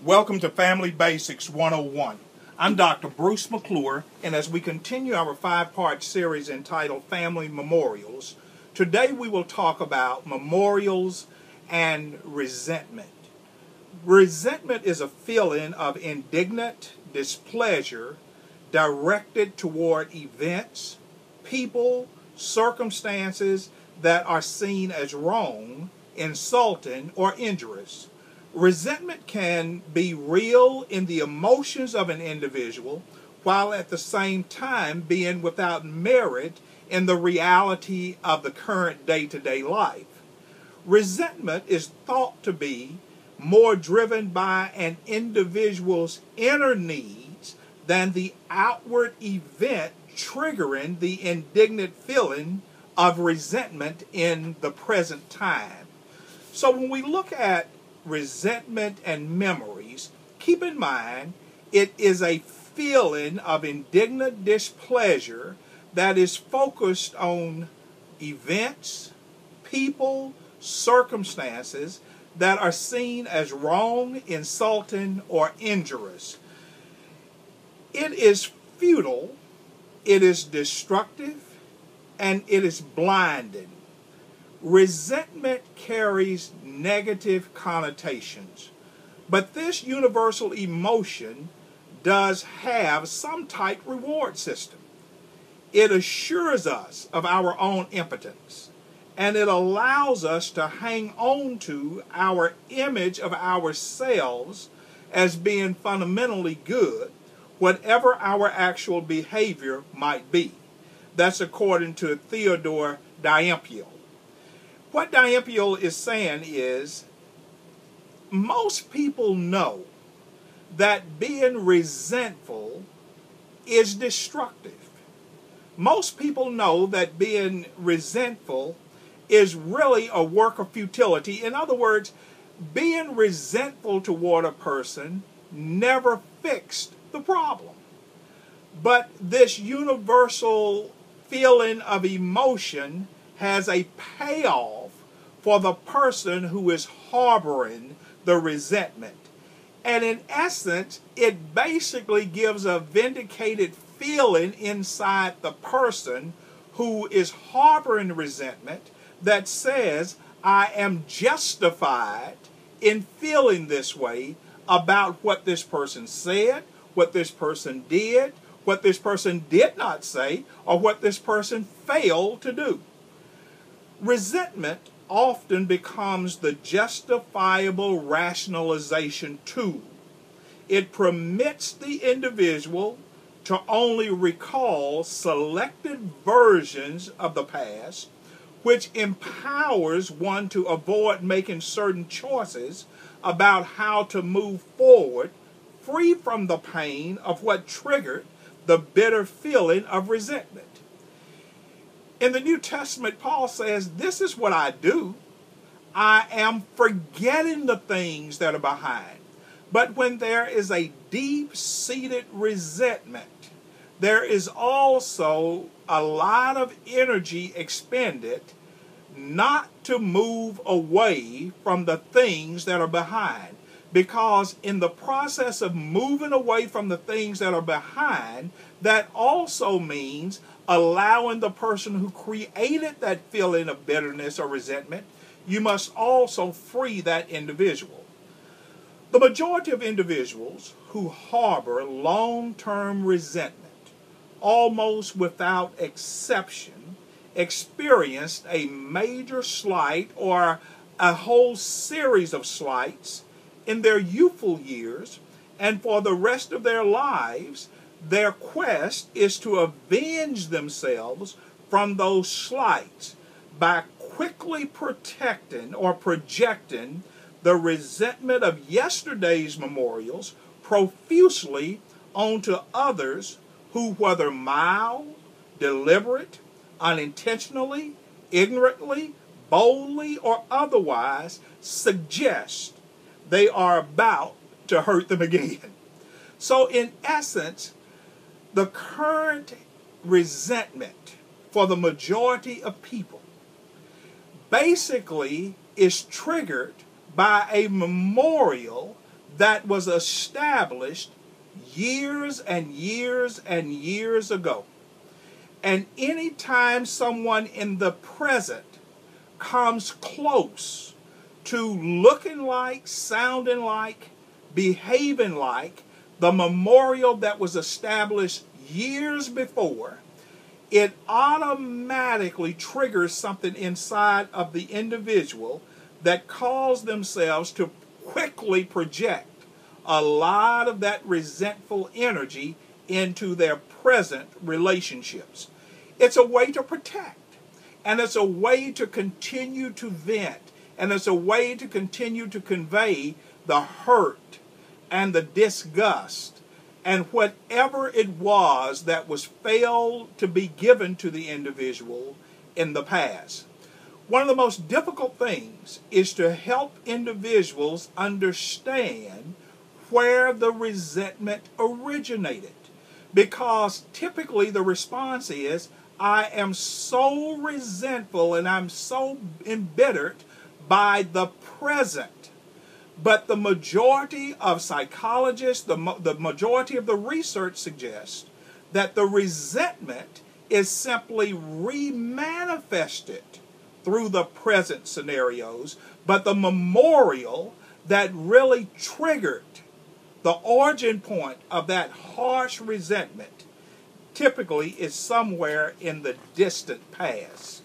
Welcome to Family Basics 101. I'm Dr. Bruce McClure, and as we continue our five-part series entitled Family Memorials, today we will talk about memorials and resentment. Resentment is a feeling of indignant displeasure directed toward events, people, circumstances that are seen as wrong, insulting, or injurious. Resentment can be real in the emotions of an individual, while at the same time being without merit in the reality of the current day-to-day life. Resentment is thought to be more driven by an individual's inner needs than the outward event triggering the indignant feeling of resentment in the present time. So when we look at resentment and memories, keep in mind it is a feeling of indignant displeasure that is focused on events, people, circumstances that are seen as wrong, insulting, or injurious. It is futile, it is destructive, and it is blinding. Resentment carries negative connotations, but this universal emotion does have some type reward system. It assures us of our own impotence, and it allows us to hang on to our image of ourselves as being fundamentally good, whatever our actual behavior might be. That's according to Theodore Diampiel. What Diampiel is saying is, most people know that being resentful is destructive. Most people know that being resentful is really a work of futility. In other words, being resentful toward a person never fixed the problem. But this universal feeling of emotion has a payoff for the person who is harboring the resentment. And in essence, it basically gives a vindicated feeling inside the person who is harboring resentment that says, I am justified in feeling this way about what this person said, what this person did, what this person did not say, or what this person failed to do. Resentment often becomes the justifiable rationalization tool. It permits the individual to only recall selected versions of the past, which empowers one to avoid making certain choices about how to move forward, free from the pain of what triggered the bitter feeling of resentment. In the New Testament, Paul says, this is what I do. I am forgetting the things that are behind. But when there is a deep-seated resentment, there is also a lot of energy expended not to move away from the things that are behind. Because in the process of moving away from the things that are behind, that also means allowing the person who created that feeling of bitterness or resentment, you must also free that individual. The majority of individuals who harbor long-term resentment, almost without exception, experienced a major slight or a whole series of slights in their youthful years, and for the rest of their lives, their quest is to avenge themselves from those slights by quickly protecting or projecting the resentment of yesterday's memorials profusely onto others who, whether mild, deliberate, unintentionally, ignorantly, boldly, or otherwise, suggest they are about to hurt them again. So in essence, the current resentment for the majority of people basically is triggered by a memorial that was established years and years and years ago. And anytime someone in the present comes close to looking like, sounding like, behaving like the memorial that was established years before, it automatically triggers something inside of the individual that calls themselves to quickly project a lot of that resentful energy into their present relationships. It's a way to protect, and it's a way to continue to vent, and it's a way to continue to convey the hurt and the disgust and whatever it was that was failed to be given to the individual in the past. One of the most difficult things is to help individuals understand where the resentment originated. Because typically the response is, I am so resentful and I'm so embittered by the present. But the majority of psychologists, the majority of the research suggests that the resentment is simply remanifested through the present scenarios, but the memorial that really triggered the origin point of that harsh resentment typically is somewhere in the distant past.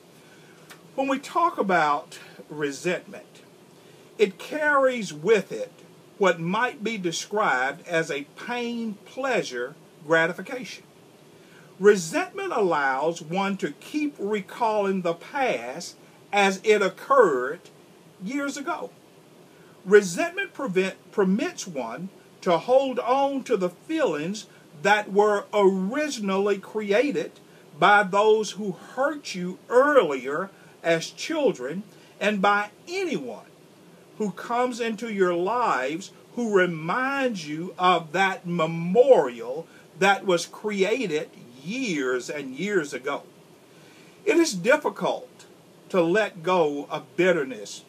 When we talk about resentment, it carries with it what might be described as a pain-pleasure gratification. Resentment allows one to keep recalling the past as it occurred years ago. Resentment permits one to hold on to the feelings that were originally created by those who hurt you earlier as children and by anyone who comes into your lives who reminds you of that memorial that was created years and years ago. It is difficult to let go of bitterness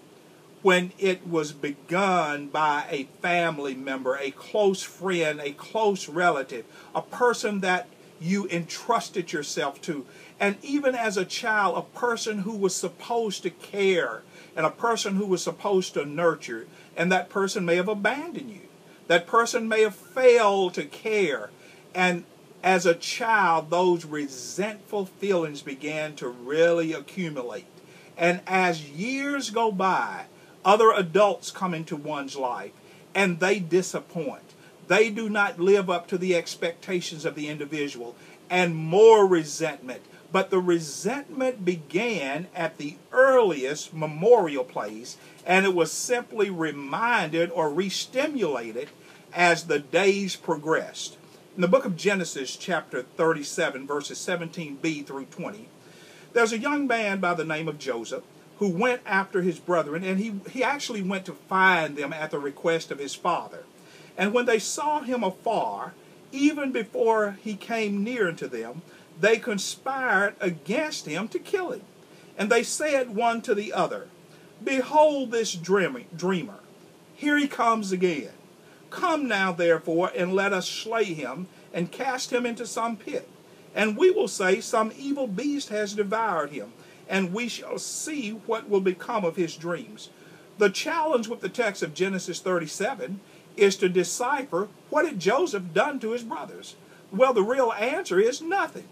when it was begun by a family member, a close friend, a close relative, a person that you entrusted yourself to. And even as a child, a person who was supposed to care and a person who was supposed to nurture, and that person may have abandoned you. That person may have failed to care. And as a child, those resentful feelings began to really accumulate. And as years go by, other adults come into one's life and they disappoint. They do not live up to the expectations of the individual, and more resentment. But the resentment began at the earliest memorial place, and it was simply reminded or re-stimulated as the days progressed. In the book of Genesis, chapter 37, verses 17b through 20, there's a young man by the name of Joseph who went after his brethren, and he actually went to find them at the request of his father. And when they saw him afar, even before he came near unto them, they conspired against him to kill him. And they said one to the other, Behold this dreamer, here he comes again. Come now, therefore, and let us slay him, and cast him into some pit. And we will say, Some evil beast has devoured him, and we shall see what will become of his dreams. The challenge with the text of Genesis 37 is to decipher, what had Joseph done to his brothers? Well, the real answer is nothing.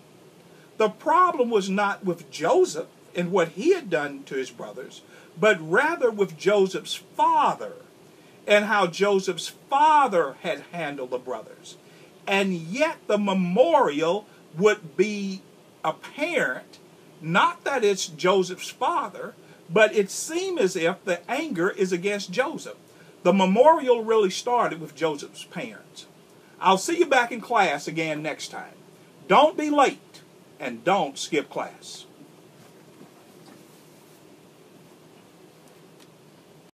The problem was not with Joseph and what he had done to his brothers, but rather with Joseph's father and how Joseph's father had handled the brothers. And yet the memorial would be apparent, not that it's Joseph's father, but it seemed as if the anger is against Joseph. The memorial really started with Joseph's parents. I'll see you back in class again next time. Don't be late, and don't skip class.